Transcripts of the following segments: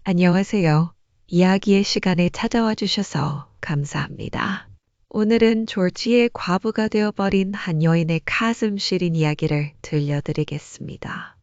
안녕하세요. 이야기의 시간에 찾아와 주셔서 감사합니다. 오늘은 졸지의 과부가 되어버린 한 여인의 가슴 시린 이야기를 들려드리겠습니다.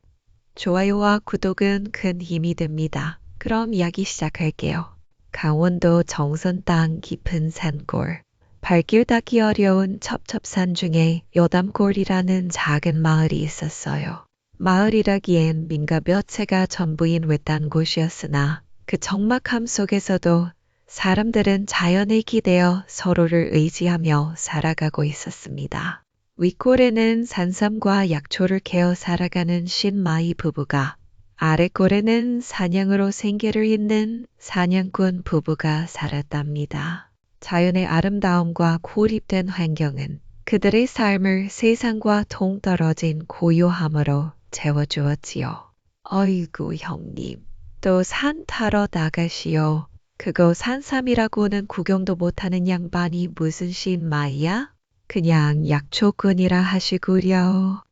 좋아요와 구독은 큰 힘이 됩니다. 그럼 이야기 시작할게요. 강원도 정선 땅 깊은 산골. 발길 닿기 어려운 첩첩산 중에 여담골이라는 작은 마을이 있었어요. 마을이라기엔 민가 몇 채가 전부인 외딴 곳이었으나 그 적막함 속에서도 사람들은 자연에 기대어 서로를 의지하며 살아가고 있었습니다. 윗골에는 산삼과 약초를 캐어 살아가는 신마이 부부가, 아랫골에는 사냥으로 생계를 잇는 사냥꾼 부부가 살았답니다. 자연의 아름다움과 고립된 환경은 그들의 삶을 세상과 동떨어진 고요함으로 채워주었지요. 어이구 형님, 또 산 타러 나가시오. 그거 산삼이라고는 구경도 못하는 양반이 무슨 신마이야? 그냥 약초꾼이라 하시구려.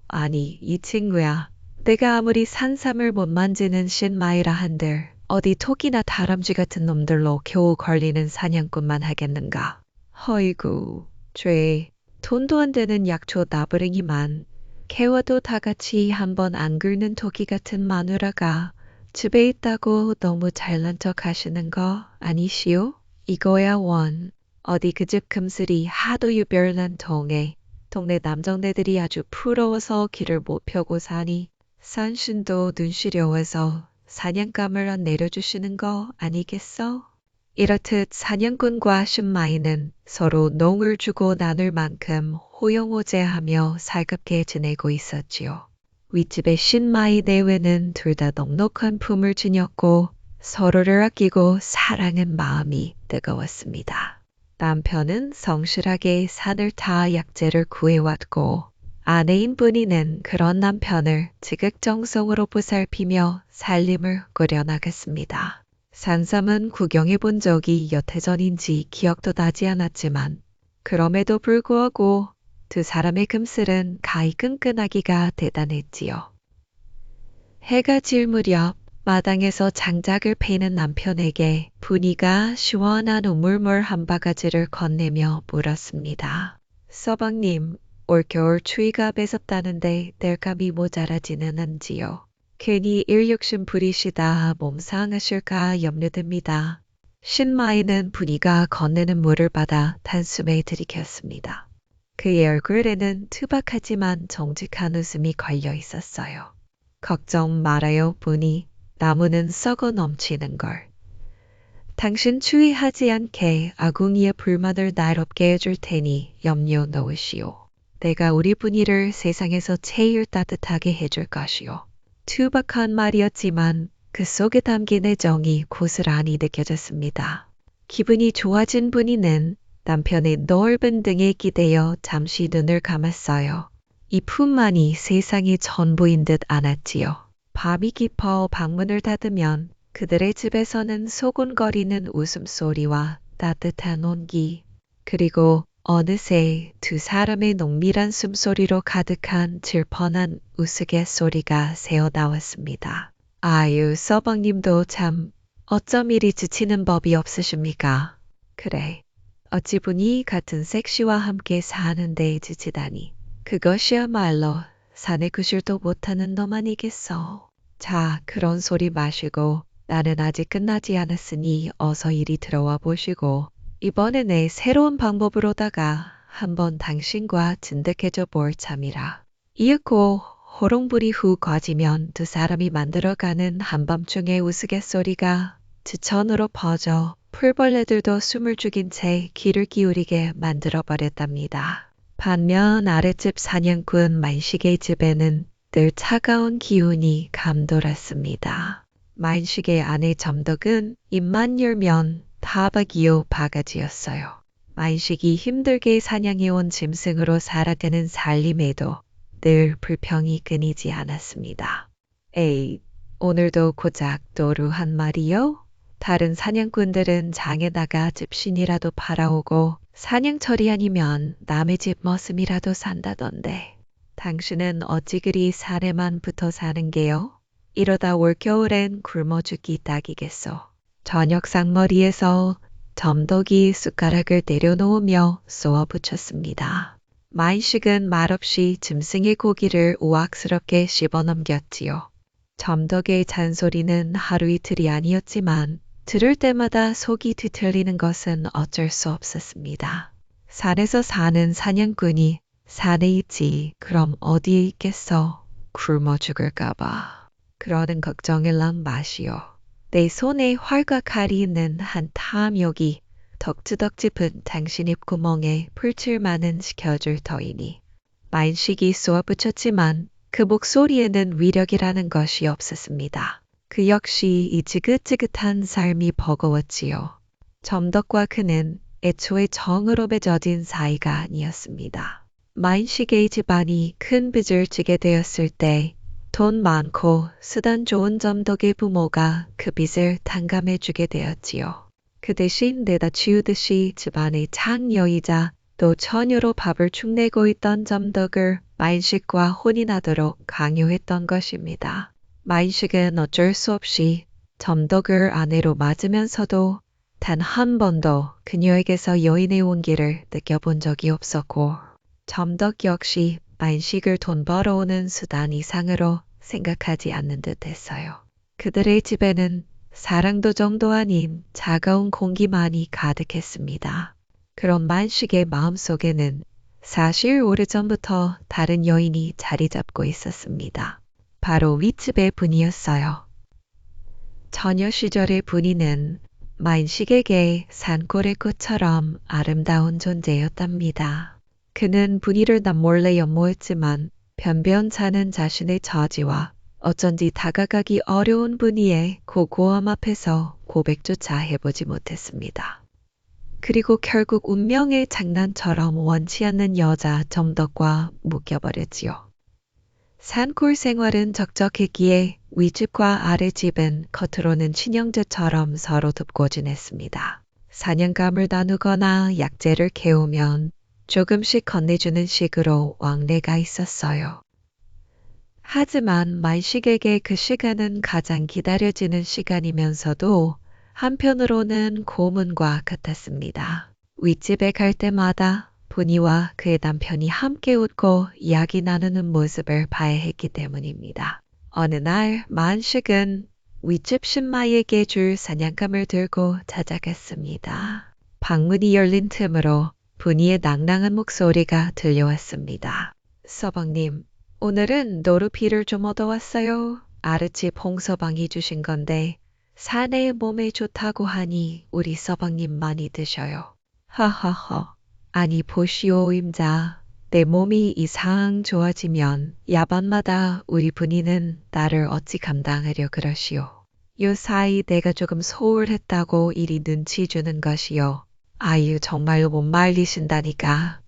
아니 이 친구야. 내가 아무리 산삼을 못 만지는 신마이라 한들 어디 토끼나 다람쥐 같은 놈들로 겨우 걸리는 사냥꾼만 하겠는가. 허이구, 죄. 돈도 안 되는 약초 나부랭이만 개와도 다 같이 한번 안 긁는 토끼 같은 마누라가 집에 있다고 너무 잘난 척 하시는 거 아니시오? 이거야 원. 어디 그 집 금슬이 하도 유별난 동네 남정네들이 아주 부러워서 길을 못 펴고 사니 산신도 눈 시려워서 사냥감을 안 내려주시는 거 아니겠어? 이렇듯 사냥꾼과 신마이는 서로 농을 주고 나눌 만큼 호영호재하며 살갑게 지내고 있었지요. 윗집의 신마이 내외는 둘 다 넉넉한 품을 지녔고 서로를 아끼고 사랑한 마음이 뜨거웠습니다. 남편은 성실하게 산을 타 약재를 구해왔고 아내인 분이는 그런 남편을 지극정성으로 보살피며 살림을 꾸려나갔습니다. 산삼은 구경해 본 적이 여태 전인지 기억도 나지 않았지만 그럼에도 불구하고 두 사람의 금슬은 가히 끈끈하기가 대단했지요. 해가 질 무렵 마당에서 장작을 패는 남편에게 분이가 시원한 우물물 한 바가지를 건네며 물었습니다. 서방님, 올겨울 추위가 매섭다는데 땔감이 모자라지는 않지요. 괜히 일욕심 부리시다 몸 상하실까 염려됩니다. 신마이는 분이가 건네는 물을 받아 단숨에 들이켰습니다. 그의 얼굴에는 투박하지만 정직한 웃음이 걸려 있었어요. 걱정 말아요, 분이. 나무는 썩어 넘치는 걸. 당신 추위하지 않게 아궁이에 불만을 날없게 해줄 테니 염려 놓으시오. 내가 우리 분이를 세상에서 제일 따뜻하게 해줄 것이오. 투박한 말이었지만 그 속에 담긴 애정이 고스란히 느껴졌습니다. 기분이 좋아진 분이는 남편의 넓은 등에 기대어 잠시 눈을 감았어요. 이 품만이 세상의 전부인 듯 안았지요. 밤이 깊어 방문을 닫으면 그들의 집에서는 소곤거리는 웃음소리와 따뜻한 온기, 그리고 어느새 두 사람의 농밀한 숨소리로 가득한 질펀한 우스갯소리가 새어나왔습니다. 아유, 서방님도 참 어쩜 이리 지치는 법이 없으십니까? 그래, 어찌 보니 같은 섹시와 함께 사는데 지치다니. 그것이야말로 사내 구실도 못하는 놈 아니겠어. 자, 그런 소리 마시고 나는 아직 끝나지 않았으니 어서 이리 들어와 보시고 이번에 내 새로운 방법으로다가 한번 당신과 진득해져 볼 참이라. 이윽고 호롱불이 후 꺼지면 두 사람이 만들어가는 한밤중의 우스갯소리가 지천으로 퍼져 풀벌레들도 숨을 죽인 채 귀를 기울이게 만들어버렸답니다. 반면 아랫집 사냥꾼 만식의 집에는 늘 차가운 기운이 감돌았습니다. 만식의 아내 점덕은 입만 열면 타박이요 바가지였어요. 만식이 힘들게 사냥해온 짐승으로 살아가는 살림에도 늘 불평이 끊이지 않았습니다. 에이, 오늘도 고작 도루 한 마리요? 다른 사냥꾼들은 장에다가 집신이라도 팔아오고 사냥철이 아니면 남의 집 머슴이라도 산다던데 당신은 어찌 그리 산에만 붙어 사는 게요? 이러다 올겨울엔 굶어 죽기 딱이겠소. 저녁 상머리에서 점덕이 숟가락을 내려놓으며 쏘아붙였습니다. 만식은 말없이 짐승의 고기를 우악스럽게 씹어넘겼지요. 점덕의 잔소리는 하루 이틀이 아니었지만 들을 때마다 속이 뒤틀리는 것은 어쩔 수 없었습니다. 산에서 사는 사냥꾼이 산에 있지 그럼 어디에 있겠어? 굶어 죽을까봐. 그러는 걱정일랑 마시오. 내 손에 활과 칼이 있는 한 탐욕이 덕지덕 짚은 당신 입구멍에 풀칠만은 시켜줄 터이니. 만식이 쏘아붙였지만 그 목소리에는 위력이라는 것이 없었습니다. 그 역시 이 지긋지긋한 삶이 버거웠지요. 점덕과 그는 애초에 정으로 맺어진 사이가 아니었습니다. 만식의 집안이 큰 빚을 지게 되었을 때 돈 많고 수단 좋은 점덕의 부모가 그 빚을 탕감해주게 되었지요. 그 대신 내다 치우듯이 집안의 장녀이자 또 처녀로 밥을 축내고 있던 점덕을 만식과 혼인하도록 강요했던 것입니다. 만식은 어쩔 수 없이 점덕을 아내로 맞으면서도 단 한 번도 그녀에게서 여인의 온기를 느껴본 적이 없었고 점덕 역시 만식을 돈 벌어오는 수단 이상으로 생각하지 않는 듯 했어요. 그들의 집에는 사랑도 정도 아닌 차가운 공기만이 가득했습니다. 그런 만식의 마음속에는 사실 오래전부터 다른 여인이 자리 잡고 있었습니다. 바로 윗집의 분이었어요. 처녀 시절의 분이는 만식에게 산골의 꽃처럼 아름다운 존재였답니다. 그는 분이를 남몰래 연모했지만 변변찮은 자신의 처지와 어쩐지 다가가기 어려운 분이의 고고함 앞에서 고백조차 해보지 못했습니다. 그리고 결국 운명의 장난처럼 원치 않는 여자 점덕과 묶여버렸지요. 산골 생활은 적적했기에 윗집과 아랫집은 겉으로는 친형제처럼 서로 돕고 지냈습니다. 사냥감을 나누거나 약재를 캐오면 조금씩 건네주는 식으로 왕래가 있었어요. 하지만 만식에게 그 시간은 가장 기다려지는 시간이면서도 한편으로는 고문과 같았습니다. 윗집에 갈 때마다 분이와 그의 남편이 함께 웃고 이야기 나누는 모습을 봐야 했기 때문입니다. 어느 날 만식은 윗집 신마에게 줄 사냥감을 들고 찾아갔습니다. 방문이 열린 틈으로 분이의 낭낭한 목소리가 들려왔습니다. 서방님, 오늘은 노루피를 좀 얻어왔어요. 아르집 홍서방이 주신 건데 사내의 몸에 좋다고 하니 우리 서방님 많이 드셔요. 하하하. 아니 보시오 임자. 내 몸이 이상 좋아지면 야밤마다 우리 분이는 나를 어찌 감당하려 그러시오. 요사이 내가 조금 소홀했다고 이리 눈치 주는 것이요. 아유 정말로 못 말리신다니까.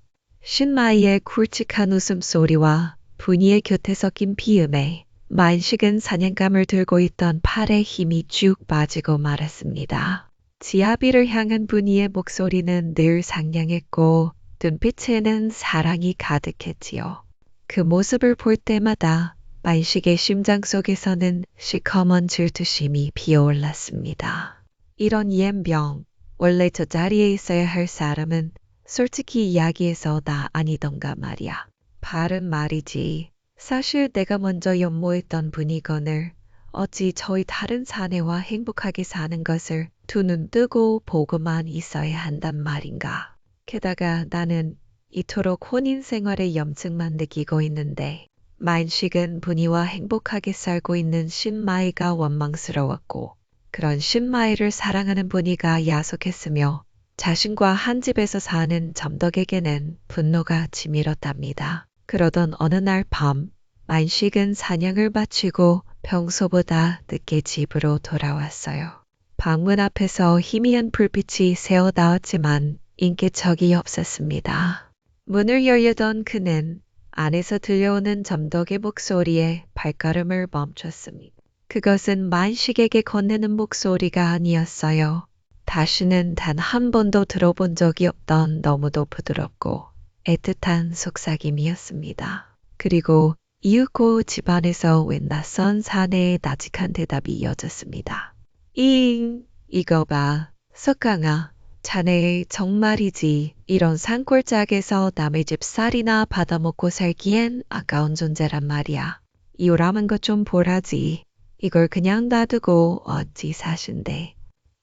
신마이의 굵직한 웃음소리와 분이의 곁에 섞인 비음에 만식은 사냥감을 들고 있던 팔에 힘이 쭉 빠지고 말았습니다. 지아비를 향한 분이의 목소리는 늘 상냥했고 눈빛에는 사랑이 가득했지요. 그 모습을 볼 때마다 만식의 심장 속에서는 시커먼 질투심이 피어올랐습니다. 이런 옌병, 원래 저 자리에 있어야 할 사람은 솔직히 이야기해서 나 아니던가 말이야. 바른 말이지. 사실 내가 먼저 연모했던 분이거늘 어찌 저희 다른 사내와 행복하게 사는 것을 두 눈 뜨고 보고만 있어야 한단 말인가. 게다가 나는 이토록 혼인 생활의 염증만 느끼고 있는데 만식은 분이와 행복하게 살고 있는 신마이가 원망스러웠고 그런 신마이를 사랑하는 분이가 야속했으며 자신과 한 집에서 사는 점덕에게는 분노가 치밀었답니다. 그러던 어느 날 밤 만식은 사냥을 마치고 평소보다 늦게 집으로 돌아왔어요. 방문 앞에서 희미한 불빛이 새어 나왔지만 인기척이 없었습니다. 문을 열려던 그는 안에서 들려오는 점덕의 목소리에 발걸음을 멈췄습니다. 그것은 만식에게 건네는 목소리가 아니었어요. 다시는 단 한 번도 들어본 적이 없던 너무도 부드럽고 애틋한 속삭임이었습니다. 그리고 이윽고 집안에서 웬 낯선 사내의 나직한 대답이 이어졌습니다. 이거 봐, 석강아. 자네 정말이지 이런 산골짜기에서 남의 집 쌀이나 받아먹고 살기엔 아까운 존재란 말이야. 이오라는 것 좀 보라지. 이걸 그냥 놔두고 어찌 사신대.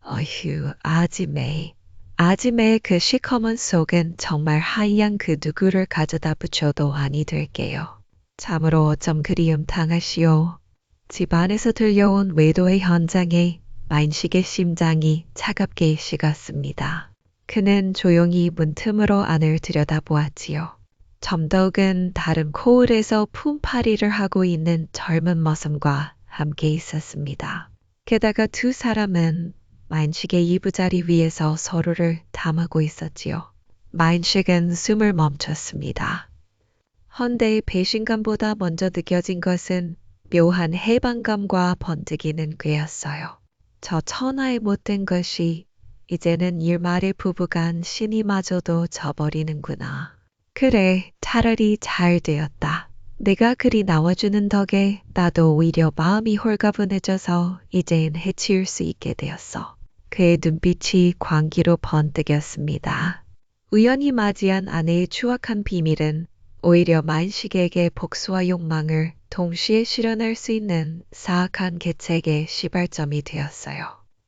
어휴, 아지매의 그 시커먼 속은 정말 하얀 그 누구를 가져다 붙여도 아니 될게요. 참으로 어쩜 그리움 당하시오. 집안에서 들려온 외도의 현장에 만식의 심장이 차갑게 식었습니다. 그는 조용히 문틈으로 안을 들여다보았지요. 점덕은 다른 코울에서 품팔이를 하고 있는 젊은 머슴과 함께 있었습니다. 게다가 두 사람은 만식의 이부자리 위에서 서로를 담하고 있었지요. 만식은 숨을 멈췄습니다. 헌데 배신감보다 먼저 느껴진 것은 묘한 해방감과 번뜩이는 꾀였어요. 저 천하의 못된 것이 이제는 일말의 부부간 신이마저도 져버리는구나. 그래, 차라리 잘 되었다. 내가 그리 나와주는 덕에 나도 오히려 마음이 홀가분해져서 이젠 해치울 수 있게 되었어. 그의 눈빛이 광기로 번뜩였습니다. 우연히 맞이한 아내의 추악한 비밀은 오히려 만식에게 복수와 욕망을 동시에 실현할 수 있는 사악한 계책의 시발점이 되었어요.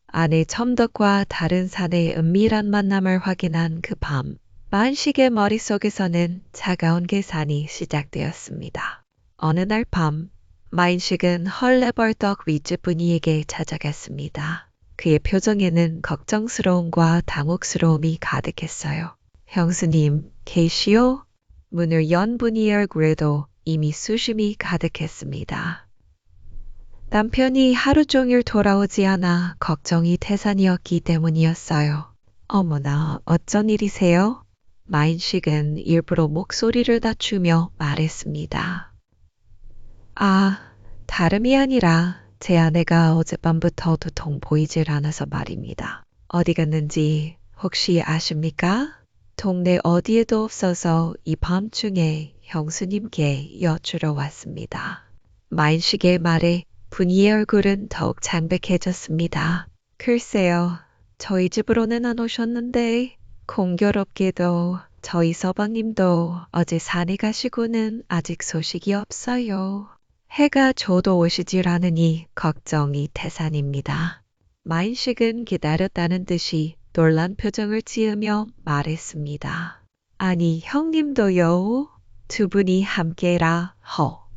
아내 첨덕과 다른 사내의 은밀한 만남을 확인한 그 밤, 만식의 머릿속에서는 차가운 계산이 시작되었습니다. 어느 날 밤, 만식은 헐레벌떡 윗집분이에게 찾아갔습니다. 그의 표정에는 걱정스러움과 당혹스러움이 가득했어요. 형수님, 계시오? 문을 연 분이의 얼굴에도 이미 수심이 가득했습니다. 남편이 하루 종일 돌아오지 않아 걱정이 태산이었기 때문이었어요. 어머나, 어쩐 일이세요? 만식은 일부러 목소리를 낮추며 말했습니다. 아, 다름이 아니라 제 아내가 어젯밤부터 도통 보이질 않아서 말입니다. 어디 갔는지 혹시 아십니까? 동네 어디에도 없어서 이 밤중에 형수님께 여쭈러 왔습니다. 만식의 말에 분이의 얼굴은 더욱 창백해졌습니다. 글쎄요, 저희 집으로는 안 오셨는데 공교롭게도 저희 서방님도 어제 산에 가시고는 아직 소식이 없어요. 해가 저도 오시질 않으니 걱정이 태산입니다. 만식은 기다렸다는 듯이 놀란 표정을 지으며 말했습니다. 아니, 형님도요? 두 분이 함께라.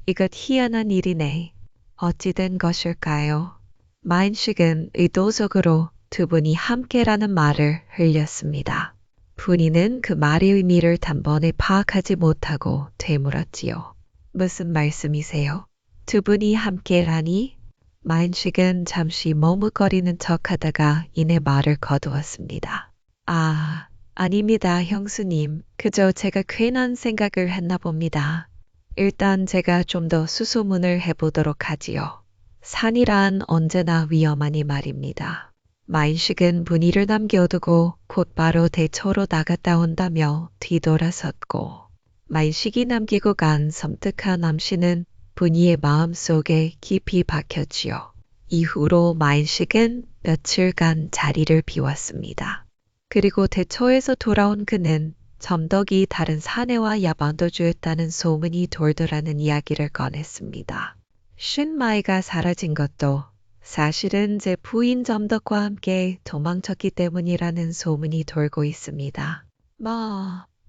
이것 희한한 일이네. 어찌 된 것일까요? 만식은 의도적으로 두 분이 함께라는 말을 흘렸습니다. 분이는 그 말의 의미를 단번에 파악하지 못하고 되물었지요. 무슨 말씀이세요? 두 분이 함께라니? 만식은 잠시 머뭇거리는 척하다가 이내 말을 거두었습니다. 아, 아닙니다, 형수님. 그저 제가 괜한 생각을 했나 봅니다. 일단 제가 좀 더 수소문을 해보도록 하지요. 산이란 언제나 위험하니 말입니다. 만식은 분이를 남겨두고 곧바로 대처로 나갔다 온다며 뒤돌아섰고, 만식이 남기고 간 섬뜩한 암시는 분이의 마음속에 깊이 박혔지요. 이후로 만식은 며칠간 자리를 비웠습니다. 그리고 대처에서 돌아온 그는 점덕이 다른 사내와 야반도주했다는 소문이 돌더라는 이야기를 꺼냈습니다. 신마이가 사라진 것도 사실은 제 부인 점덕과 함께 도망쳤기 때문이라는 소문이 돌고 있습니다.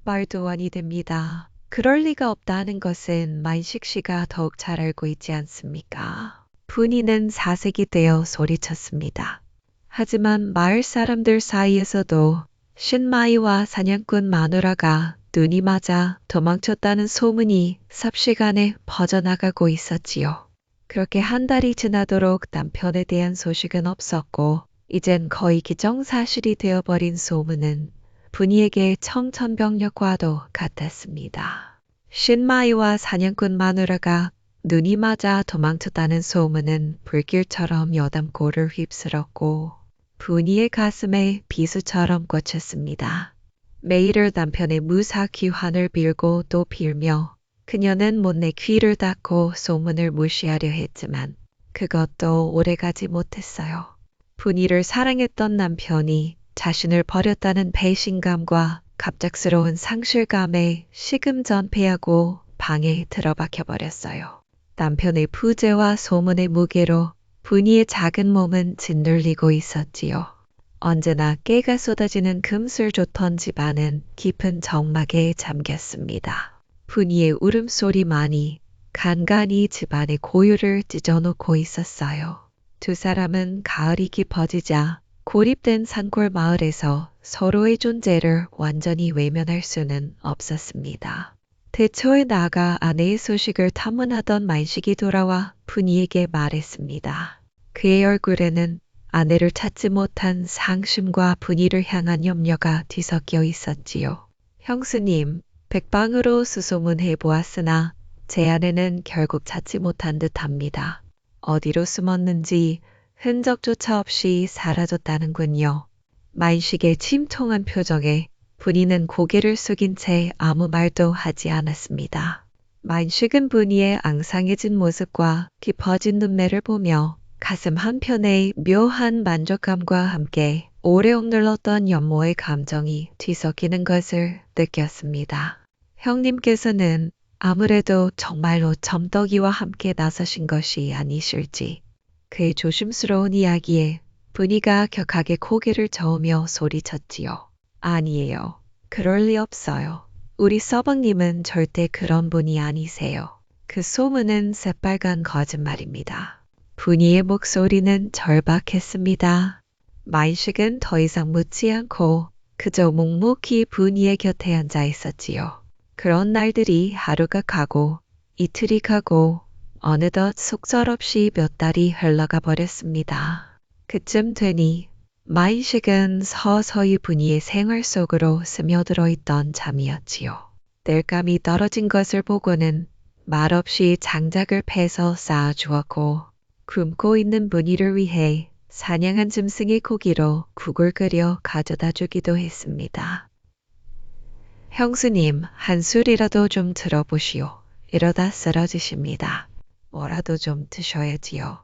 말도 아니 됩니다. 그럴 리가 없다는 것은 만식 씨가 더욱 잘 알고 있지 않습니까? 분이는 사색이 되어 소리쳤습니다. 하지만 마을 사람들 사이에서도 신마이와 사냥꾼 마누라가 눈이 맞아 도망쳤다는 소문이 삽시간에 퍼져나가고 있었지요. 그렇게 한 달이 지나도록 남편에 대한 소식은 없었고, 이젠 거의 기정사실이 되어버린 소문은 분이에게 청천벽력과도 같았습니다. 신마이와 사냥꾼 마누라가 눈이 맞아 도망쳤다는 소문은 불길처럼 여담골을 휩쓸었고 분이의 가슴에 비수처럼 꽂혔습니다. 매일을 남편의 무사 귀환을 빌고 또 빌며 그녀는 못내 귀를 닫고 소문을 무시하려 했지만 그것도 오래가지 못했어요. 분이를 사랑했던 남편이 자신을 버렸다는 배신감과 갑작스러운 상실감에 시금전폐하고 방에 들어박혀 버렸어요. 남편의 부재와 소문의 무게로 분이의 작은 몸은 짓눌리고 있었지요. 언제나 깨가 쏟아지는 금슬좋던 집안은 깊은 정막에 잠겼습니다. 분이의 울음소리만이 간간히 집안의 고요를 찢어놓고 있었어요. 두 사람은 가을이 깊어지자 고립된 산골 마을에서 서로의 존재를 완전히 외면할 수는 없었습니다. 대처에 나가 아내의 소식을 탐문하던 만식이 돌아와 분이에게 말했습니다. 그의 얼굴에는 아내를 찾지 못한 상심과 분이를 향한 염려가 뒤섞여 있었지요. 형수님, 백방으로 수소문해 보았으나 제 아내는 결국 찾지 못한 듯합니다. 어디로 숨었는지 흔적조차 없이 사라졌다는군요. 만식의 침통한 표정에 분이는 고개를 숙인 채 아무 말도 하지 않았습니다. 만식은 분이의 앙상해진 모습과 깊어진 눈매를 보며 가슴 한편에 묘한 만족감과 함께 오래 억눌렀던 연모의 감정이 뒤섞이는 것을 느꼈습니다. 형님께서는 아무래도 정말로 점떡이와 함께 나서신 것이 아니실지. 그의 조심스러운 이야기에 분이가 격하게 고개를 저으며 소리쳤지요. 아니에요. 그럴 리 없어요. 우리 서방님은 절대 그런 분이 아니세요. 그 소문은 새빨간 거짓말입니다. 분이의 목소리는 절박했습니다. 만식은 더 이상 묻지 않고 그저 묵묵히 분이의 곁에 앉아 있었지요. 그런 날들이 하루가 가고 이틀이 가고 어느덧 속절없이 몇 달이 흘러가 버렸습니다. 그쯤 되니 만식은 서서히 분이의 생활 속으로 스며들어 있던 잠이었지요. 땔감이 떨어진 것을 보고는 말없이 장작을 패서 쌓아주었고 굶고 있는 분이를 위해 사냥한 짐승의 고기로 국을 끓여 가져다 주기도 했습니다. 형수님, 한 술이라도 좀 들어보시오. 이러다 쓰러지십니다. 뭐라도 좀 드셔야지요.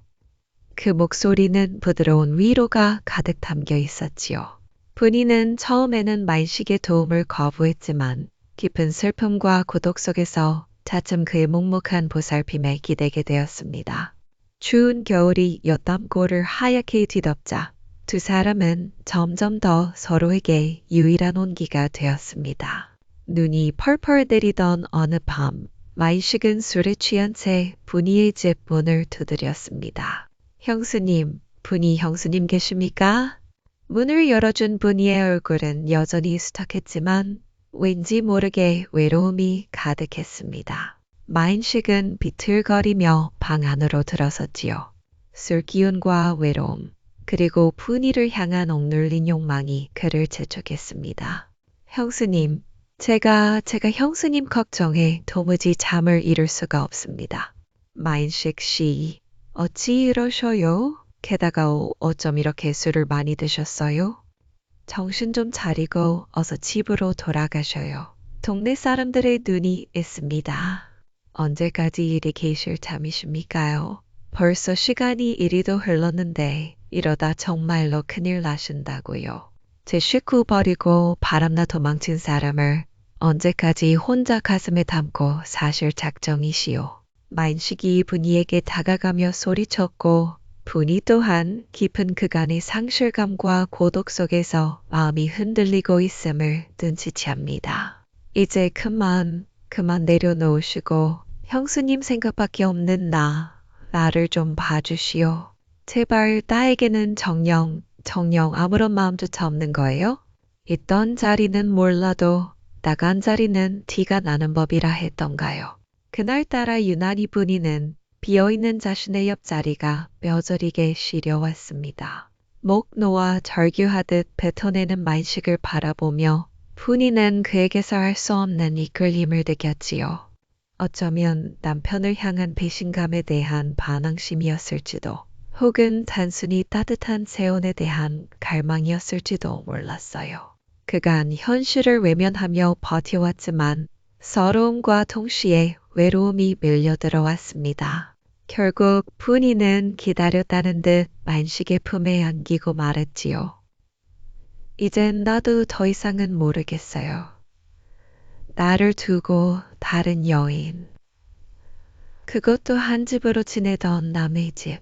그 목소리는 부드러운 위로가 가득 담겨 있었지요. 분이는 처음에는 만식의 도움을 거부했지만 깊은 슬픔과 고독 속에서 차츰 그의 묵묵한 보살핌에 기대게 되었습니다. 추운 겨울이 엿담고를 하얗게 뒤덮자 두 사람은 점점 더 서로에게 유일한 온기가 되었습니다. 눈이 펄펄 내리던 어느 밤, 만식은 술에 취한 채 분이의 집 문을 두드렸습니다. 형수님, 분이 형수님 계십니까? 문을 열어준 분이의 얼굴은 여전히 수척했지만 왠지 모르게 외로움이 가득했습니다. 만식은 비틀거리며 방 안으로 들어섰지요. 술 기운과 외로움, 그리고 분이를 향한 억눌린 욕망이 그를 재촉했습니다. 형수님, 제가 형수님 걱정에 도무지 잠을 이룰 수가 없습니다. 만식 씨, 어찌 이러셔요? 게다가 어쩜 이렇게 술을 많이 드셨어요? 정신 좀 차리고 어서 집으로 돌아가셔요. 동네 사람들의 눈이 있습니다. 언제까지 이리 계실 참이십니까요? 벌써 시간이 이리도 흘렀는데 이러다 정말로 큰일 나신다고요. 제 식구 버리고 바람나 도망친 사람을 언제까지 혼자 가슴에 담고 사실 작정이시오. 만식이 분이에게 다가가며 소리쳤고 분이 또한 깊은 그간의 상실감과 고독 속에서 마음이 흔들리고 있음을 눈치채합니다. 이제 그만 내려놓으시고 형수님 생각밖에 없는 나를 좀 봐주시오. 제발 나에게는 정녕 아무런 마음조차 없는 거예요? 있던 자리는 몰라도 나간 자리는 티가 나는 법이라 했던가요. 그날따라 유난히 분이는 비어있는 자신의 옆자리가 뼈저리게 시려왔습니다. 목 놓아 절규하듯 뱉어내는 만식을 바라보며 분이는 그에게서 알 수 없는 이끌림을 느꼈지요. 어쩌면 남편을 향한 배신감에 대한 반항심이었을지도 혹은 단순히 따뜻한 재혼에 대한 갈망이었을지도 몰랐어요. 그간 현실을 외면하며 버텨왔지만 서러움과 동시에 외로움이 밀려들어왔습니다. 결국 분이는 기다렸다는 듯 만식의 품에 안기고 말했지요. 이젠 나도 더 이상은 모르겠어요. 나를 두고 다른 여인. 그것도 한 집으로 지내던 남의 집.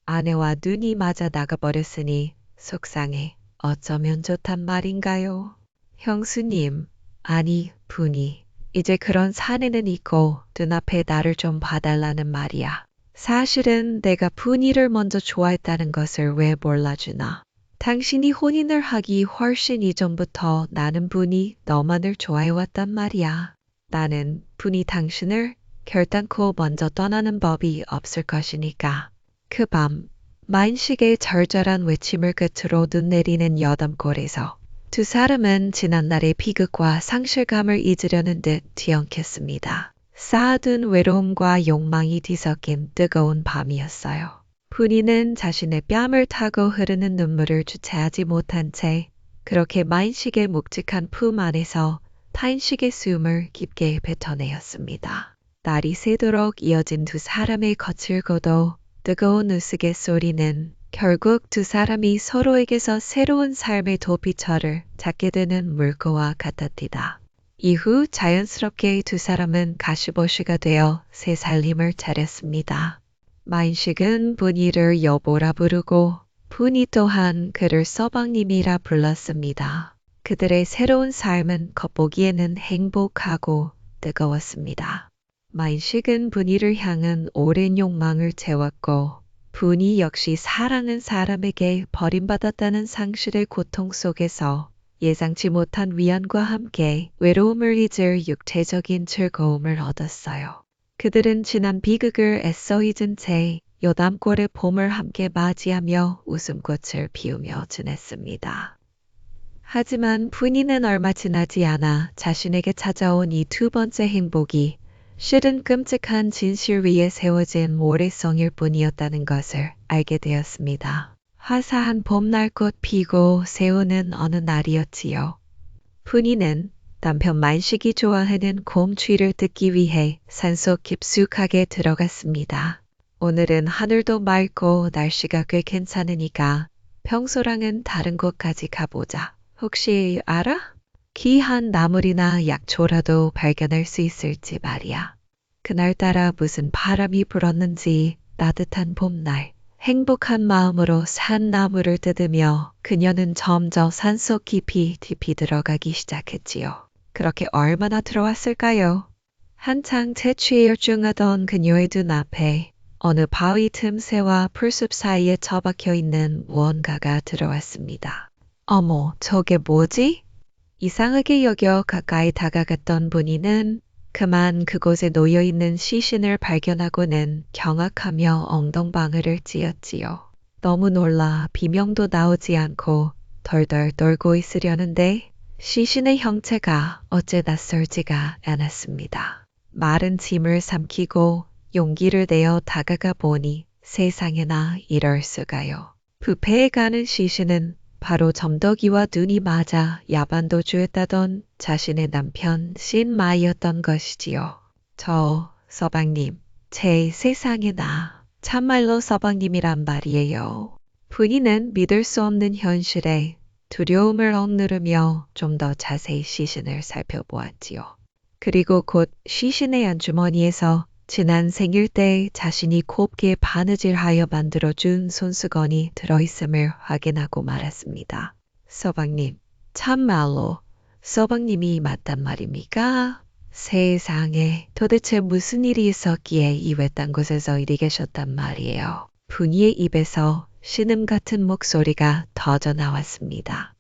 아내와 눈이 맞아 나가버렸으니 속상해. 어쩌면 좋단 말인가요? 형수님, 아니 분이. 이제 그런 사내는 있고 눈앞에 나를 좀 봐달라는 말이야. 사실은 내가 분이를 먼저 좋아했다는 것을 왜 몰라주나. 당신이 혼인을 하기 훨씬 이전부터 나는 분이 너만을 좋아해왔단 말이야. 나는 분이 당신을 결단코 먼저 떠나는 법이 없을 것이니까. 그 밤, 만식의 절절한 외침을 끝으로 눈 내리는 여담골에서 두 사람은 지난날의 비극과 상실감을 잊으려는 듯 뒤엉켰습니다. 쌓아둔 외로움과 욕망이 뒤섞인 뜨거운 밤이었어요. 분이는 자신의 뺨을 타고 흐르는 눈물을 주체하지 못한 채 그렇게 만식의 묵직한 품 안에서 탄식의 숨을 깊게 뱉어내었습니다. 날이 새도록 이어진 두 사람의 거칠고도 뜨거운 우스갯소리는 결국 두 사람이 서로에게서 새로운 삶의 도피처를 찾게 되는 물꼬와 같았디다. 이후 자연스럽게 두 사람은 가시보시가 되어 새 살림을 차렸습니다. 만식은 분이를 여보라 부르고 분이 또한 그를 서방님이라 불렀습니다. 그들의 새로운 삶은 겉보기에는 행복하고 뜨거웠습니다. 만식은 분이를 향한 오랜 욕망을 채웠고 분이 역시 사랑하는 사람에게 버림받았다는 상실의 고통 속에서 예상치 못한 위안과 함께 외로움을 잊을 육체적인 즐거움을 얻었어요. 그들은 지난 비극을 애써 잊은 채 여담골의 봄을 함께 맞이하며 웃음꽃을 피우며 지냈습니다. 하지만 분이는 얼마 지나지 않아 자신에게 찾아온 이 두 번째 행복이 실은 끔찍한 진실 위에 세워진 모래성일 뿐이었다는 것을 알게 되었습니다. 화사한 봄날 꽃 피고 새우는 어느 날이었지요. 분이는 남편 만식이 좋아하는 곰취를 듣기 위해 산속 깊숙하게 들어갔습니다. 오늘은 하늘도 맑고 날씨가 꽤 괜찮으니까 평소랑은 다른 곳까지 가보자. 혹시 알아? 귀한 나물이나 약초라도 발견할 수 있을지 말이야. 그날따라 무슨 바람이 불었는지 따뜻한 봄날, 행복한 마음으로 산나물을 뜯으며 그녀는 점점 산속 깊이 들어가기 시작했지요. 그렇게 얼마나 들어왔을까요? 한창 채취에 열중하던 그녀의 눈앞에 어느 바위 틈새와 풀숲 사이에 처박혀 있는 무언가가 들어왔습니다. 어머, 저게 뭐지? 이상하게 여겨 가까이 다가갔던 분이는 그만 그곳에 놓여있는 시신을 발견하고는 경악하며 엉덩방울을 찧었지요. 너무 놀라 비명도 나오지 않고 덜덜 떨고 있으려는데 시신의 형체가 어째 낯설지가 않았습니다. 마른 짐을 삼키고 용기를 내어 다가가 보니 세상에나 이럴 수가요. 부패에 가는 시신은 바로 점더기와 눈이 맞아 야반도주했다던 자신의 남편 신마이였던 것이지요. 저 서방님, 제 세상에나 참말로 서방님이란 말이에요. 분이는 믿을 수 없는 현실에 두려움을 억누르며 좀 더 자세히 시신을 살펴보았지요. 그리고 곧 시신의 안주머니에서 지난 생일 때 자신이 곱게 바느질하여 만들어준 손수건이 들어있음을 확인하고 말았습니다. 서방님, 참말로 서방님이 맞단 말입니까? 세상에 도대체 무슨 일이 있었기에 이 외딴 곳에서 이리 계셨단 말이에요. 분이의 입에서 신음 같은 목소리가 터져 나왔습니다.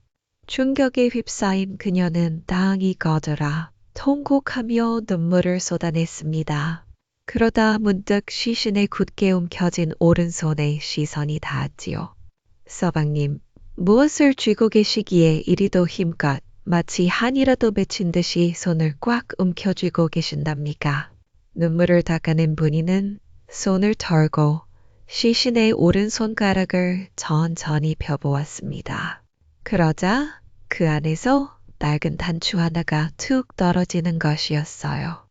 충격에 휩싸인 그녀는 땅이 꺼져라 통곡하며 눈물을 쏟아냈습니다. 그러다 문득 시신의 굳게 움켜진 오른손에 시선이 닿았지요. 서방님, 무엇을 쥐고 계시기에 이리도 힘껏 마치 한이라도 맺힌 듯이 손을 꽉 움켜쥐고 계신답니까? 눈물을 닦아낸 분이는 손을 털고 시신의 오른손가락을 천천히 펴보았습니다. 그러자 그 안에서 낡은 단추 하나가 툭 떨어지는 것이었어요.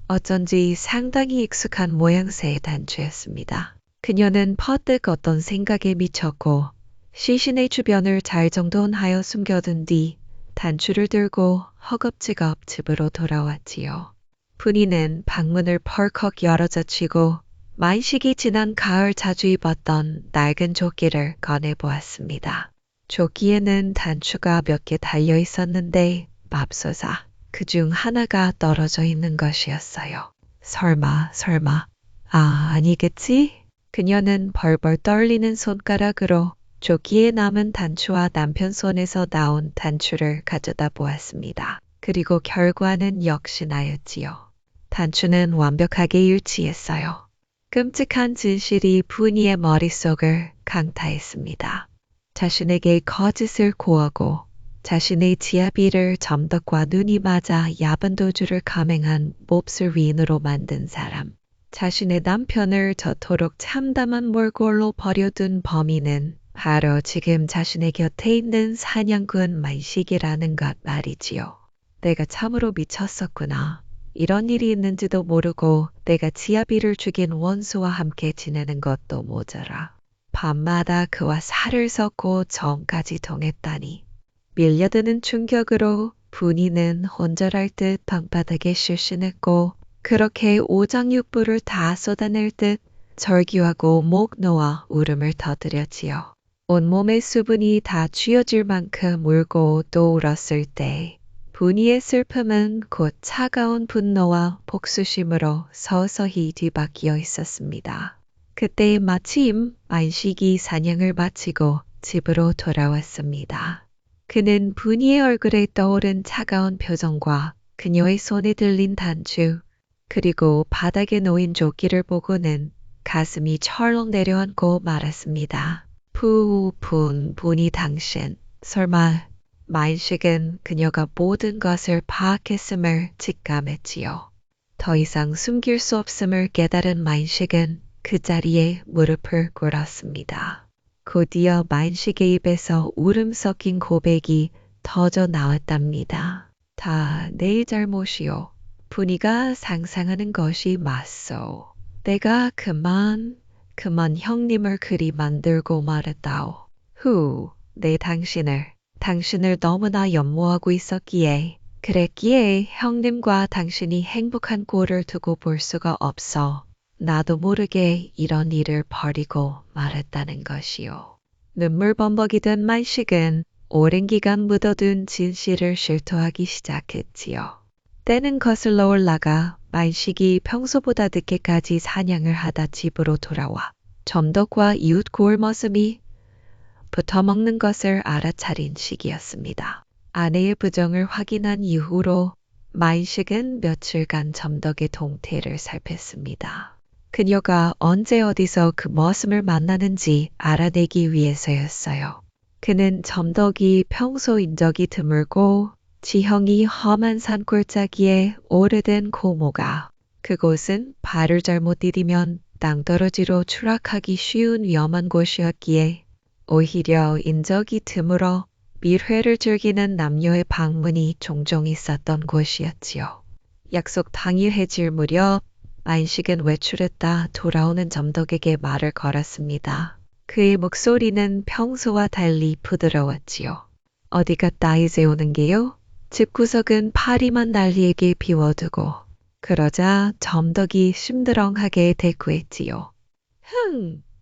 어쩐지 상당히 익숙한 모양새의 단추였습니다. 그녀는 퍼뜩 어떤 생각에 미쳤고 시신의 주변을 잘 정돈하여 숨겨둔 뒤 단추를 들고 허겁지겁 집으로 돌아왔지요. 분이는 방문을 펄컥 열어젖히고 만식이 지난 가을 자주 입었던 낡은 조끼를 꺼내보았습니다. 조끼에는 단추가 몇 개 달려 있었는데 맙소사 그중 하나가 떨어져 있는 것이었어요. 설마. 아니겠지? 그녀는 벌벌 떨리는 손가락으로 조끼에 남은 단추와 남편 손에서 나온 단추를 가져다 보았습니다. 그리고 결과는 역시 나였지요. 단추는 완벽하게 일치했어요. 끔찍한 진실이 분이의 머릿속을 강타했습니다. 자신에게 거짓을 고하고 자신의 지아비를 점덕과 눈이 맞아 야반 도주를 감행한 몹쓸 위인으로 만든 사람. 자신의 남편을 저토록 참담한 몰골로 버려둔 범인은 바로 지금 자신의 곁에 있는 사냥꾼 만식이라는 것 말이지요. 내가 참으로 미쳤었구나. 이런 일이 있는지도 모르고 내가 지아비를 죽인 원수와 함께 지내는 것도 모자라. 밤마다 그와 살을 섞고 정까지 통했다니. 밀려드는 충격으로 분이는 혼절할 듯 방바닥에 실신했고 그렇게 오장육부를 다 쏟아낼 듯 절규하고 목 놓아 울음을 터뜨렸지요. 온몸의 수분이 다 쥐어질 만큼 울고 또 울었을 때 분이의 슬픔은 곧 차가운 분노와 복수심으로 서서히 뒤바뀌어 있었습니다. 그때 마침 만식이 사냥을 마치고 집으로 돌아왔습니다. 그는 분이의 얼굴에 떠오른 차가운 표정과 그녀의 손에 들린 단추, 그리고 바닥에 놓인 조끼를 보고는 가슴이 철렁 내려앉고 말았습니다. 분이 당신, 설마 만식은 그녀가 모든 것을 파악했음을 직감했지요. 더 이상 숨길 수 없음을 깨달은 만식은 그 자리에 무릎을 꿇었습니다. 곧이어 만식의 입에서 울음 섞인 고백이 터져 나왔답니다. 다 내 잘못이요. 분이가 상상하는 것이 맞소. 내가 그만 형님을 그리 만들고 말했다오. 내 당신을 너무나 연모하고 있었기에 그랬기에 형님과 당신이 행복한 꼴을 두고 볼 수가 없어 나도 모르게 이런 일을 벌이고 말했다는 것이요. 눈물 범벅이던 만식은 오랜 기간 묻어둔 진실을 실토하기 시작했지요. 때는 거슬러 올라가 만식이 평소보다 늦게까지 사냥을 하다 집으로 돌아와 점덕과 이웃 고을머슴이 붙어먹는 것을 알아차린 시기였습니다. 아내의 부정을 확인한 이후로 만식은 며칠간 점덕의 동태를 살폈습니다. 그녀가 언제 어디서 그 머슴을 만나는지 알아내기 위해서였어요. 그는 점덕이 평소 인적이 드물고 지형이 험한 산골짜기에 오래된 고모가 그곳은 발을 잘못 디디면 땅떨어지로 추락하기 쉬운 위험한 곳이었기에 오히려 인적이 드물어 밀회를 즐기는 남녀의 방문이 종종 있었던 곳이었지요. 약속 당일 해질 무렵 만식은 외출했다 돌아오는 점덕에게 말을 걸었습니다. 그의 목소리는 평소와 달리 부드러웠지요. 어디 갔다 이제 오는 게요? 집구석은 파리만 난리에게 비워두고 그러자 점덕이 심드렁하게 대꾸했지요.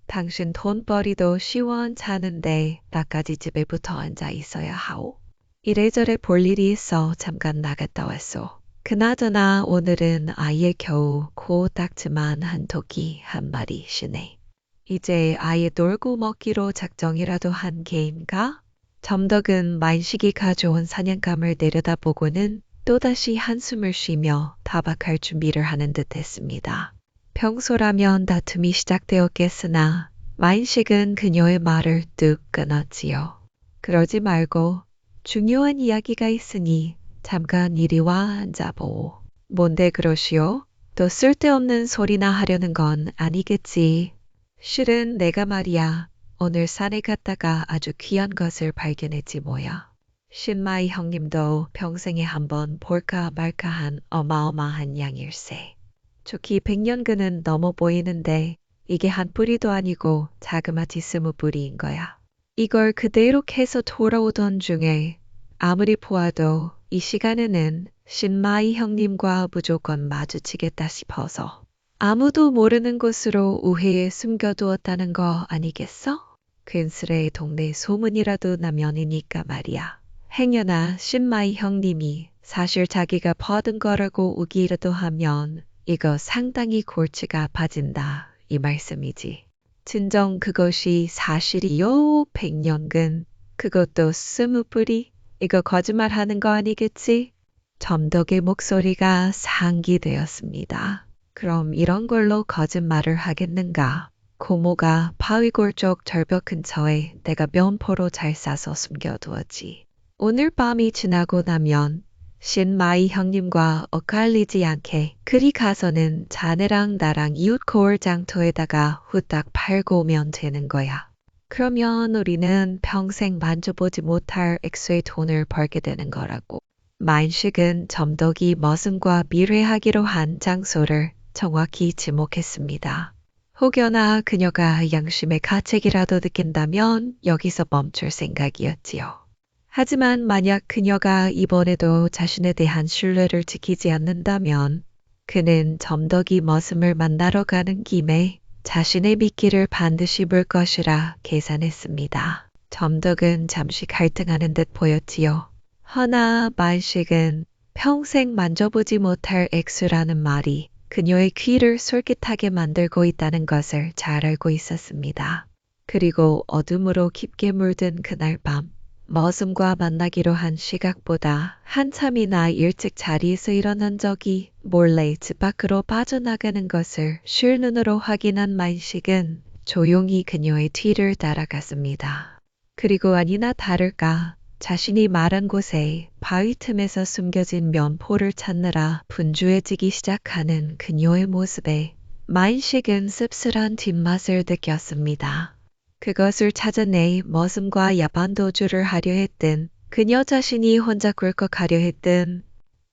당신 돈벌이도 시원찮은데 나까지 집에 붙어 앉아 있어야 하오. 이래저래 볼 일이 있어 잠깐 나갔다 왔소. 그나저나 오늘은 아예 겨우 코 닦지만 한 토끼 한 마리 쉬네. 이제 아예 놀고 먹기로 작정이라도 한 게인가? 점덕은 만식이 가져온 사냥감을 내려다보고는 또다시 한숨을 쉬며 타박할 준비를 하는 듯 했습니다. 평소라면 다툼이 시작되었겠으나 만식은 그녀의 말을 뚝 끊었지요. 그러지 말고 중요한 이야기가 있으니 잠깐 이리 와 앉아보. 뭔데 그러시오? 또 쓸데없는 소리나 하려는 건 아니겠지. 실은 내가 말이야 오늘 산에 갔다가 아주 귀한 것을 발견했지 뭐야. 신마이 형님도 평생에 한번 볼까 말까한 어마어마한 양일세. 좋기 100년근은 넘어 보이는데 이게 한 뿌리도 아니고 자그마치 20뿌리인 거야. 이걸 그대로 캐서 돌아오던 중에 아무리 보아도 이 시간에는 신마이 형님과 무조건 마주치겠다 싶어서 아무도 모르는 곳으로 우회에 숨겨두었다는 거 아니겠어? 괜스레 동네 소문이라도 나면이니까 말이야. 행여나 신마이 형님이 사실 자기가 퍼든 거라고 우기라도 하면 이거 상당히 골치가 아파진다 이 말씀이지. 진정 그것이 사실이요 100년근 그것도 20뿌리 이거 거짓말하는 거 아니겠지? 점덕의 목소리가 상기되었습니다. 그럼 이런 걸로 거짓말을 하겠는가? 고모가 바위골 쪽 절벽 근처에 내가 면포로 잘 싸서 숨겨두었지. 오늘 밤이 지나고 나면 신마이 형님과 엇갈리지 않게 그리 가서는 자네랑 나랑 이웃 거울 장터에다가 후딱 팔고 오면 되는 거야. 그러면 우리는 평생 만져보지 못할 액수의 돈을 벌게 되는 거라고. 만식은 점덕이 머슴과 미래하기로 한 장소를 정확히 지목했습니다. 혹여나 그녀가 양심의 가책이라도 느낀다면 여기서 멈출 생각이었지요. 하지만 만약 그녀가 이번에도 자신에 대한 신뢰를 지키지 않는다면 그는 점덕이 머슴을 만나러 가는 김에 자신의 미끼를 반드시 물 것이라 계산했습니다. 점덕은 잠시 갈등하는 듯 보였지요. 허나 만식은 평생 만져보지 못할 액수라는 말이 그녀의 귀를 솔깃하게 만들고 있다는 것을 잘 알고 있었습니다. 그리고 어둠으로 깊게 물든 그날 밤 머슴과 만나기로 한 시각보다 한참이나 일찍 자리에서 일어난 적이 몰래 집 밖으로 빠져나가는 것을 쉴 눈으로 확인한 만식은 조용히 그녀의 뒤를 따라갔습니다. 그리고 아니나 다를까 자신이 말한 곳에 바위 틈에서 숨겨진 면포를 찾느라 분주해지기 시작하는 그녀의 모습에 만식은 씁쓸한 뒷맛을 느꼈습니다. 그것을 찾아내 머슴과 야반도주를 하려 했든 그녀 자신이 혼자 꿀꺽하려 했든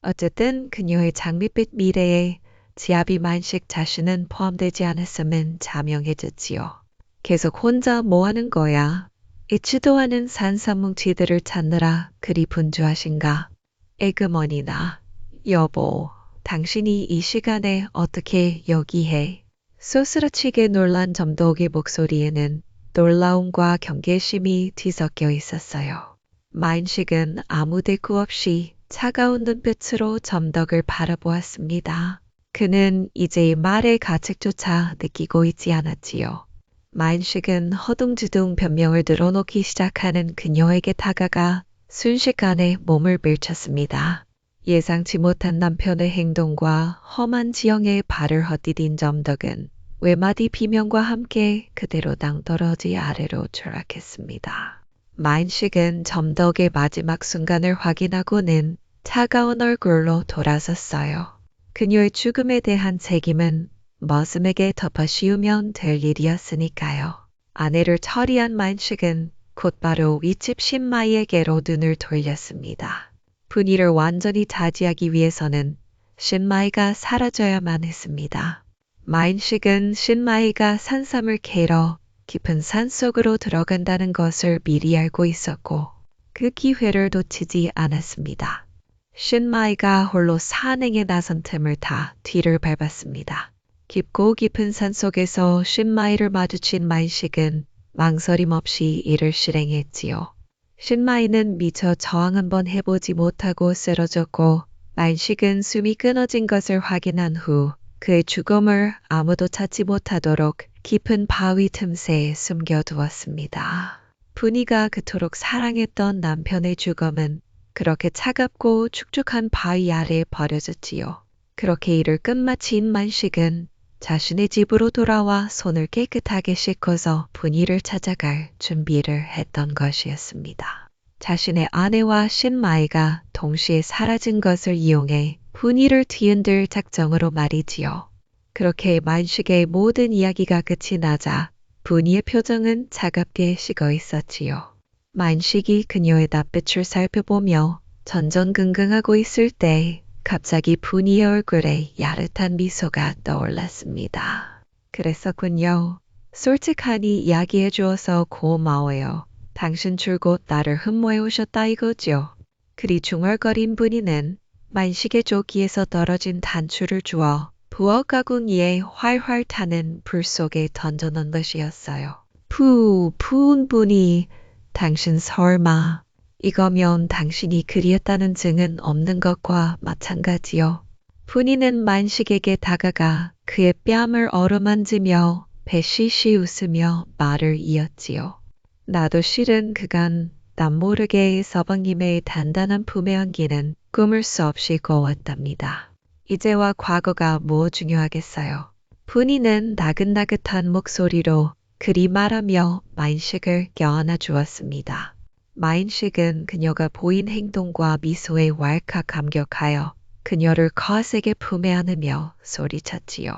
어쨌든 그녀의 장밋빛 미래에 지아비 만식 자신은 포함되지 않았음은 자명해졌지요. 계속 혼자 뭐하는 거야? 잊지도 않은 산삼뭉치들을 찾느라 그리 분주하신가? 에그머니나 여보, 당신이 이 시간에 어떻게 여기에? 쏘스라치게 놀란 점독의 목소리에는 놀라움과 경계심이 뒤섞여 있었어요. 만식은 아무 대꾸 없이 차가운 눈빛으로 점덕을 바라보았습니다. 그는 이제 말의 가책조차 느끼고 있지 않았지요. 만식은 허둥지둥 변명을 늘어놓기 시작하는 그녀에게 다가가 순식간에 몸을 밀쳤습니다. 예상치 못한 남편의 행동과 험한 지형에 발을 헛디딘 점덕은 외마디 비명과 함께 그대로 낭떠러지 아래로 추락했습니다. 만식은 점덕의 마지막 순간을 확인하고는 차가운 얼굴로 돌아섰어요. 그녀의 죽음에 대한 책임은 머슴에게 덮어씌우면 될 일이었으니까요. 아내를 처리한 만식은 곧바로 윗집 신마이에게로 눈을 돌렸습니다. 분위를 완전히 차지하기 위해서는 신마이가 사라져야만 했습니다. 만식은 신마이가 산삼을 캐러 깊은 산속으로 들어간다는 것을 미리 알고 있었고 그 기회를 놓치지 않았습니다. 신마이가 홀로 산행에 나선 틈을 타 뒤를 밟았습니다. 깊고 깊은 산속에서 신마이를 마주친 만식은 망설임 없이 이를 실행했지요. 신마이는 미처 저항 한번 해보지 못하고 쓰러졌고 만식은 숨이 끊어진 것을 확인한 후 그의 죽음을 아무도 찾지 못하도록 깊은 바위 틈새에 숨겨두었습니다. 분이가 그토록 사랑했던 남편의 죽음은 그렇게 차갑고 축축한 바위 아래에 버려졌지요. 그렇게 일을 끝마친 만식은 자신의 집으로 돌아와 손을 깨끗하게 씻고서 분이를 찾아갈 준비를 했던 것이었습니다. 자신의 아내와 신마이가 동시에 사라진 것을 이용해 분이를 뒤흔들 작정으로 말이지요. 그렇게 만식의 모든 이야기가 끝이 나자 분이의 표정은 차갑게 식어 있었지요. 만식이 그녀의 낯빛을 살펴보며 전전긍긍하고 있을 때 갑자기 분이의 얼굴에 야릇한 미소가 떠올랐습니다. 그랬었군요. 솔직하니 이야기해 주어서 고마워요. 당신 줄곧 나를 흠모해 오셨다 이거죠. 그리 중얼거린 분이는 만식의 조기에서 떨어진 단추를 주어 부엌 가구 위에 활활 타는 불 속에 던져놓은 것이었어요. 푸운 분이 당신 설마 이거면 당신이 그리했다는 증은 없는 것과 마찬가지요. 분이는 만식에게 다가가 그의 뺨을 어루만지며 배시시 웃으며 말을 이었지요. 나도 실은 그간 남모르게 서방님의 단단한 품에 안기는 꿈을 수 없이 꿔왔답니다. 이제와 과거가 뭐 중요하겠어요. 분이는 나긋나긋한 목소리로 그리 말하며 만식을 껴안아 주었습니다. 만식은 그녀가 보인 행동과 미소에 왈칵 감격하여 그녀를 거세게 품에 안으며 소리쳤지요.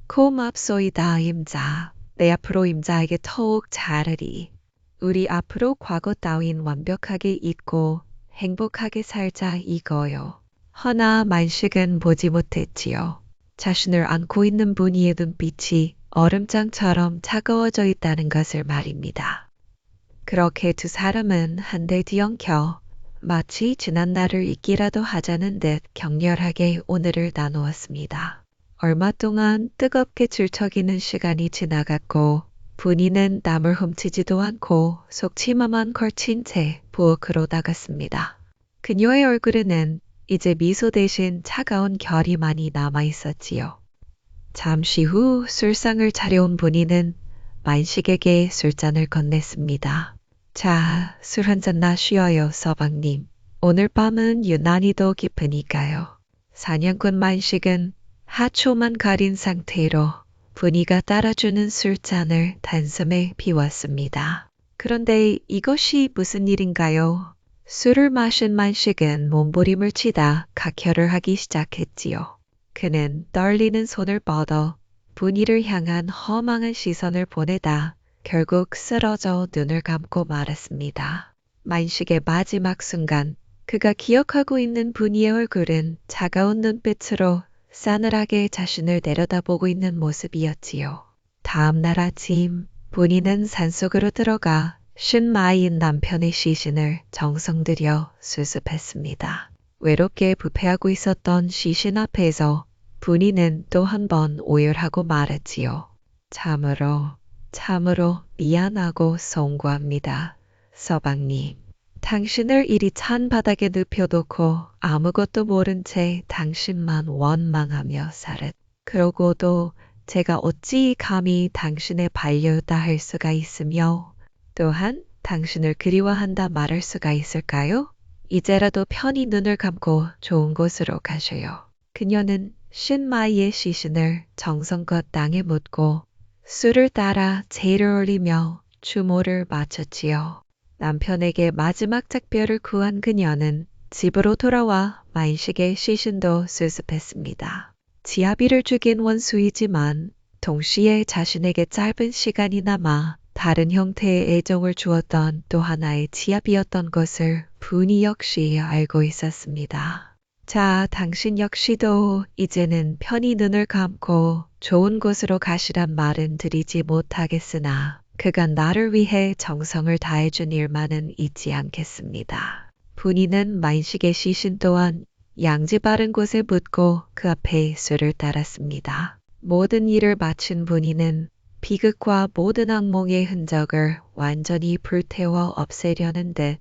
고맙소이다 임자. 내 앞으로 임자에게 더욱 잘하리. 우리 앞으로 과거 따윈 완벽하게 잊고 행복하게 살자 이거요. 허나 만식은 보지 못했지요. 자신을 안고 있는 분이의 눈빛이 얼음장처럼 차가워져 있다는 것을 말입니다. 그렇게 두 사람은 한데 뒤엉켜 마치 지난 날을 잊기라도 하자는 듯 격렬하게 오늘을 나누었습니다. 얼마 동안 뜨겁게 질척이는 시간이 지나갔고 분이는 땀을 훔치지도 않고 속치마만 걸친 채 부엌으로 나갔습니다. 그녀의 얼굴에는 이제 미소 대신 차가운 결의만이 남아 있었지요. 잠시 후 술상을 차려온 분이는 만식에게 술잔을 건넸습니다. 자, 술 한잔 마시어요, 서방님. 오늘 밤은 유난히도 깊으니까요. 사냥꾼 만식은 하초만 가린 상태로 분이가 따라주는 술잔을 단숨에 비웠습니다. 그런데 이것이 무슨 일인가요? 술을 마신 만식은 몸부림을 치다 각혈을 하기 시작했지요. 그는 떨리는 손을 뻗어 분이를 향한 허망한 시선을 보내다 결국 쓰러져 눈을 감고 말았습니다. 만식의 마지막 순간 그가 기억하고 있는 분이의 얼굴은 차가운 눈빛으로 싸늘하게 자신을 내려다보고 있는 모습이었지요. 다음 날 아침 분이는 산속으로 들어가 신마이인 남편의 시신을 정성 들여 수습했습니다. 외롭게 부패하고 있었던 시신 앞에서 분이는 또 한 번 오열하고 말했지요. 참으로 미안하고 송구합니다. 서방님, 당신을 이리 찬 바닥에 눕혀놓고 아무것도 모른 채 당신만 원망하며 살았. 그러고도 제가 어찌 감히 당신의 반려다 할 수가 있으며 또한 당신을 그리워한다 말할 수가 있을까요? 이제라도 편히 눈을 감고 좋은 곳으로 가셔요. 그녀는 신마이의 시신을 정성껏 땅에 묻고 술을 따라 제의를 올리며 추모를 마쳤지요. 남편에게 마지막 작별을 구한 그녀는 집으로 돌아와 만식의 시신도 수습했습니다. 지아비를 죽인 원수이지만 동시에 자신에게 짧은 시간이 남아 다른 형태의 애정을 주었던 또 하나의 지아비였던 것을 분이 역시 알고 있었습니다. 자, 당신 역시도 이제는 편히 눈을 감고 좋은 곳으로 가시란 말은 드리지 못하겠으나 그간 나를 위해 정성을 다해준 일만은 잊지 않겠습니다. 분이는 만식의 시신 또한 양지 바른 곳에 묻고 그 앞에 술을 따랐습니다. 모든 일을 마친 분이는 비극과 모든 악몽의 흔적을 완전히 불태워 없애려는 듯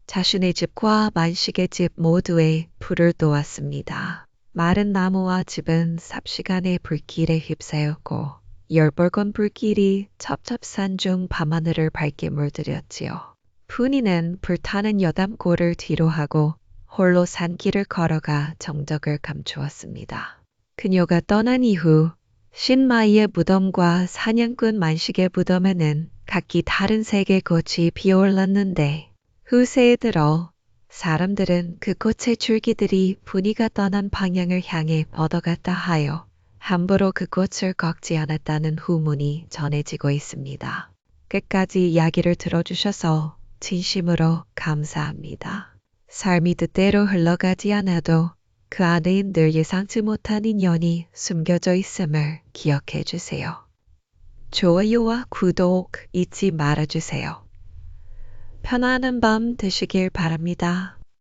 자신의 집과 만식의 집 모두에 불을 놓았습니다. 마른 나무와 집은 삽시간에 불길에 휩싸였고 열벌건 불길이 첩첩산 중 밤하늘을 밝게 물들였지요. 분이는 불타는 여담골을 뒤로하고 홀로 산길을 걸어가 정적을 감추었습니다. 그녀가 떠난 이후 신마이의 무덤과 사냥꾼 만식의 무덤에는 각기 다른 색의 꽃이 피어올랐는데 후세에 들어 사람들은 그 꽃의 줄기들이 분이가 떠난 방향을 향해 뻗어갔다 하여 함부로 그 꽃을 꺾지 않았다는 후문이 전해지고 있습니다. 끝까지 이야기를 들어주셔서 진심으로 감사합니다. 삶이 뜻대로 흘러가지 않아도 그 안에 늘 예상치 못한 인연이 숨겨져 있음을 기억해 주세요. 좋아요와 구독 잊지 말아주세요. 편안한 밤 되시길 바랍니다.